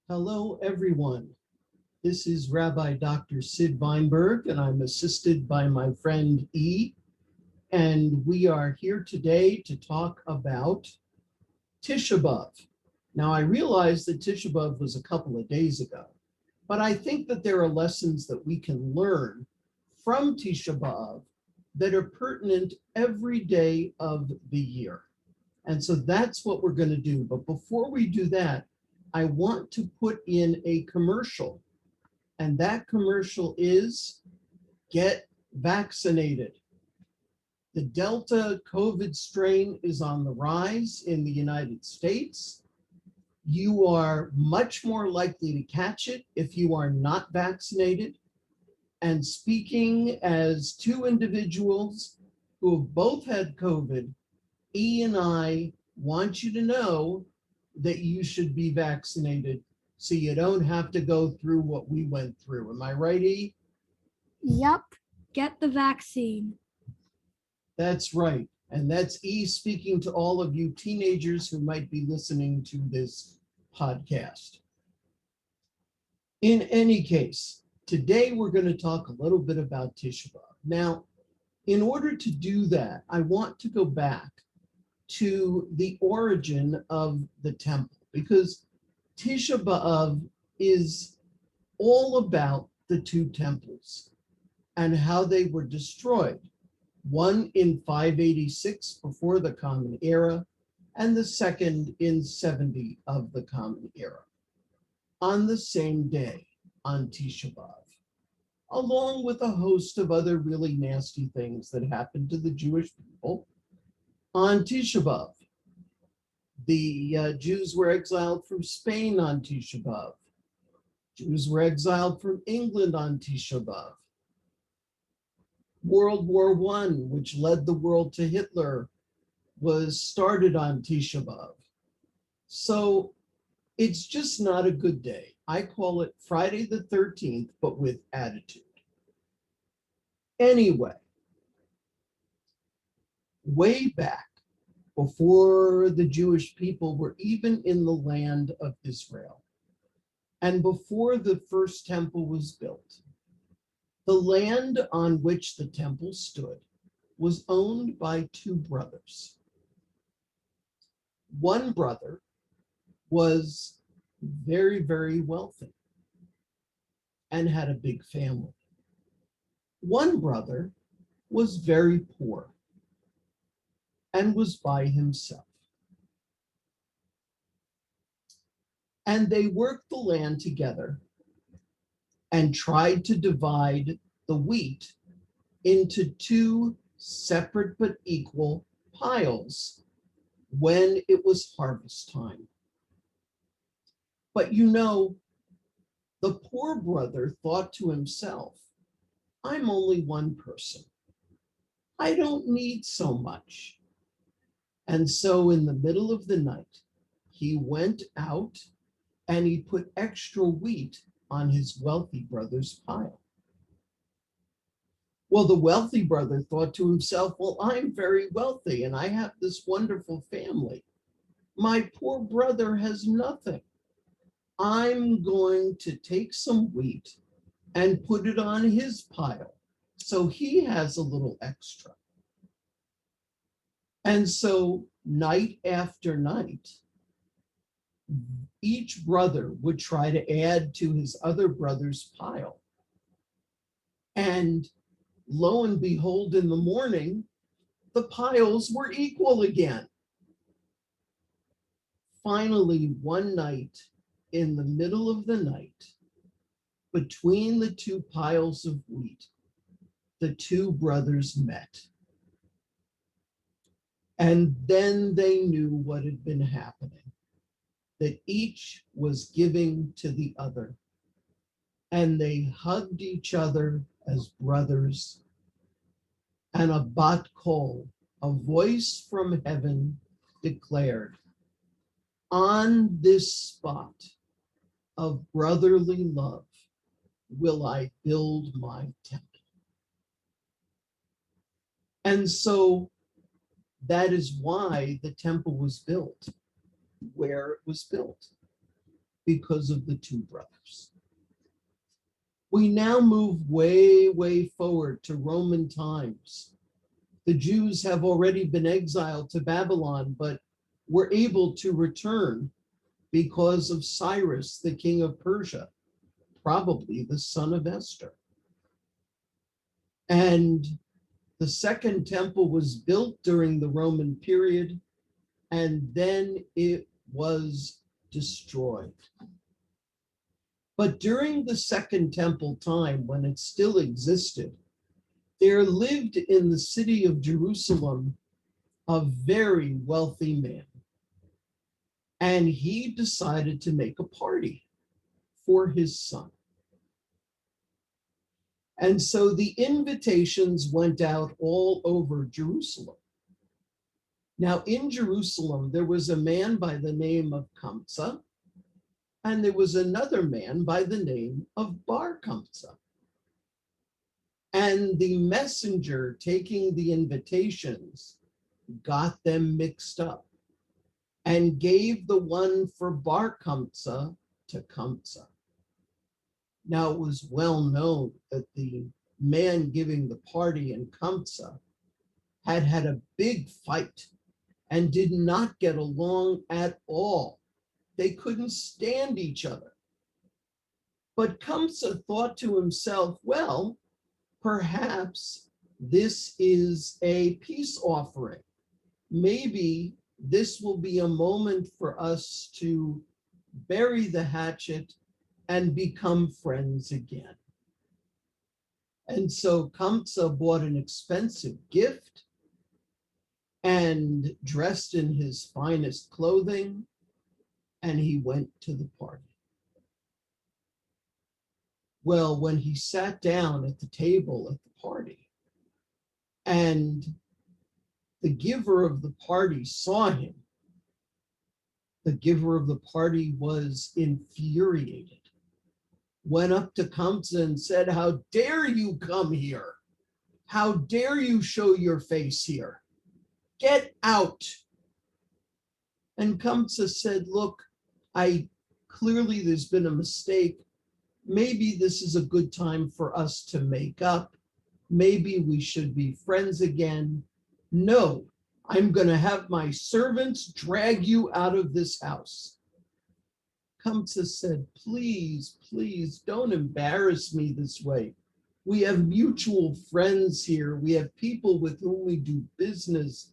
Hello, everyone. This is Rabbi Dr. Sid Weinberg, and I'm assisted by my friend E. And we are here today to talk about Tisha B'Av. Now, I realize that Tisha B'Av was a couple of days ago, but I think that there are lessons that we can learn from Tisha B'Av that are pertinent every day of the year. And so that's what we're going to do. But before we do that, I want to put in a commercial. And that commercial is get vaccinated. The Delta COVID strain is on the rise in the United States. You are much more likely to catch it if you are not vaccinated. And speaking as two individuals who have both had COVID, E and I want you to know that you should be vaccinated so you don't have to go through what we went through. Am I right, E? Yup, get the vaccine. That's right. And that's E speaking to all of you teenagers who might be listening to this podcast. In any case, today we're going to talk a little bit about Tisha B'Av. Now, in order to do that, I want to go back to the origin of the temple because Tisha B'Av is all about the two temples and how they were destroyed. One in 586 before the Common Era, and the second in 70 of the Common Era, on the same day, on Tisha B'Av, along with a host of other really nasty things that happened to the Jewish people on Tisha B'Av. The Jews were exiled from Spain on Tisha B'Av. Jews were exiled from England on Tisha B'Av. World War I, which led the world to Hitler, was started on Tisha B'Av. So it's just not a good day. I call it Friday the 13th, but with attitude. Anyway, way back before the Jewish people were even in the land of Israel, and before the first temple was built, the land on which the temple stood was owned by two brothers. One brother was very, very wealthy and had a big family. One brother was very poor and was by himself. And they worked the land together and tried to divide the wheat into two separate but equal piles when it was harvest time. But the poor brother thought to himself, I'm only one person. I don't need so much. And so in the middle of the night, he went out and he put extra wheat on his wealthy brother's pile. Well, the wealthy brother thought to himself, well, I'm very wealthy and I have this wonderful family. My poor brother has nothing. I'm going to take some wheat and put it on his pile so he has a little extra. And so night after night, each brother would try to add to his other brother's pile. And lo and behold, in the morning, the piles were equal again. Finally, one night, in the middle of the night, between the two piles of wheat, the two brothers met. And then they knew what had been happening, that each was giving to the other. And they hugged each other as brothers. And a bat kol, a voice from heaven, declared, on this spot of brotherly love will I build my temple. And so that is why the temple was built where it was built. because of the two brothers. We now move way, way forward to Roman times. The Jews have already been exiled to Babylon, but were able to return because of Cyrus, the king of Persia, probably the son of Esther. And the second temple was built during the Roman period, and then it was destroyed. But during the second temple time, when it still existed, there lived in the city of Jerusalem a very wealthy man. And he decided to make a party for his son. And so the invitations went out all over Jerusalem. Now, in Jerusalem, there was a man by the name of Kamsa, and there was another man by the name of Bar Kamsa. And the messenger taking the invitations got them mixed up and gave the one for Bar Kamsa to Kamsa. Now, it was well known that the man giving the party in Kamsa had had a big fight and did not get along at all. They couldn't stand each other. But Kamsa thought to himself, well, perhaps this is a peace offering. Maybe this will be a moment for us to bury the hatchet and become friends again. And so Kamsa bought an expensive gift and dressed in his finest clothing, and he went to the party. Well, when he sat down at the table at the party, and the giver of the party saw him, the giver of the party was infuriated, went up to Kamsa and said, "How dare you come here? How dare you show your face here? Get out." And Kamsa said, "Look, clearly there's been a mistake. Maybe this is a good time for us to make up. Maybe we should be friends again. No, I'm going to have my servants drag you out of this house." Kamsa said, "Please, please don't embarrass me this way. We have mutual friends here. We have people with whom we do business.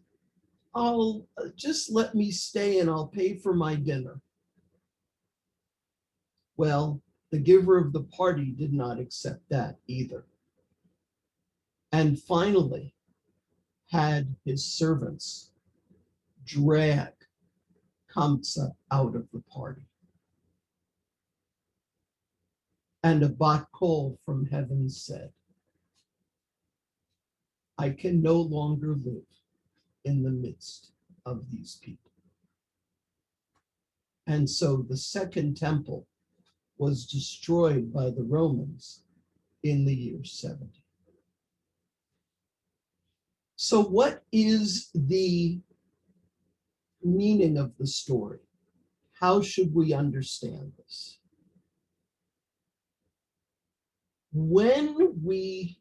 I'll just let me stay and I'll pay for my dinner." Well, the giver of the party did not accept that either. And finally had his servants drag Kamsa out of the party. And a bat kol from heaven said, "I can no longer live in the midst of these people." And so the second temple was destroyed by the Romans in the year 70. So what is the meaning of the story? How should we understand this? When we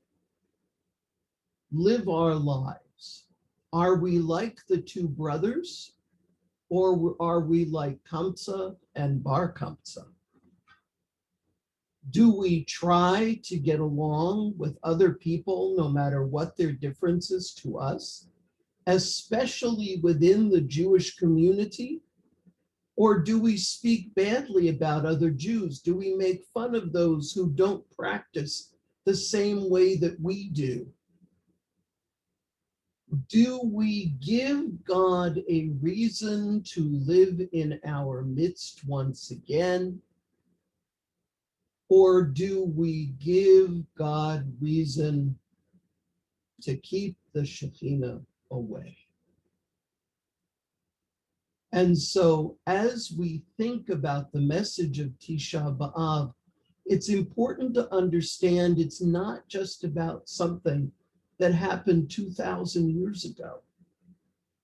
live our lives, are we like the two brothers, or are we like Kamsa and Bar Kamsa? Do we try to get along with other people no matter what their differences to us, especially within the Jewish community? Or do we speak badly about other Jews? Do we make fun of those who don't practice the same way that we do? Do we give God a reason to live in our midst once again? Or do we give God reason to keep the Shekhinah away? And so as we think about the message of Tisha B'Av, it's important to understand it's not just about something that happened 2,000 years ago.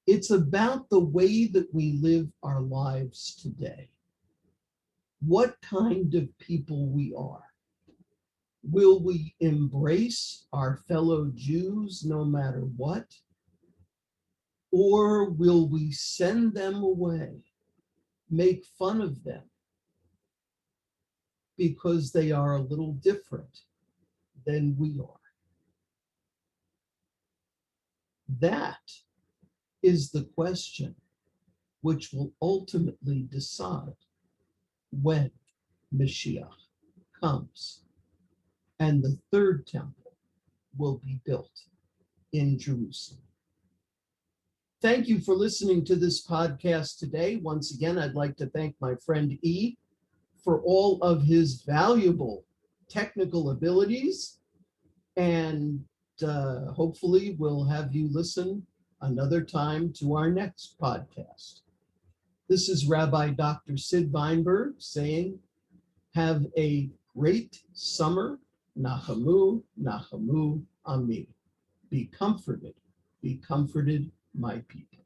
It's about the way that we live our lives today. what kind of people we are. Will we embrace our fellow Jews no matter what? Or will we send them away, make fun of them because they are a little different than we are? That is the question which will ultimately decide when Mashiach comes and the third temple will be built in Jerusalem. Thank you for listening to this podcast today. Once again, I'd like to thank my friend E for all of his valuable technical abilities, and hopefully we'll have you listen another time to our next podcast. This is Rabbi Dr. Sid Weinberg saying, have a great summer. Nachamu, Nachamu, Ami. Be comforted, my people.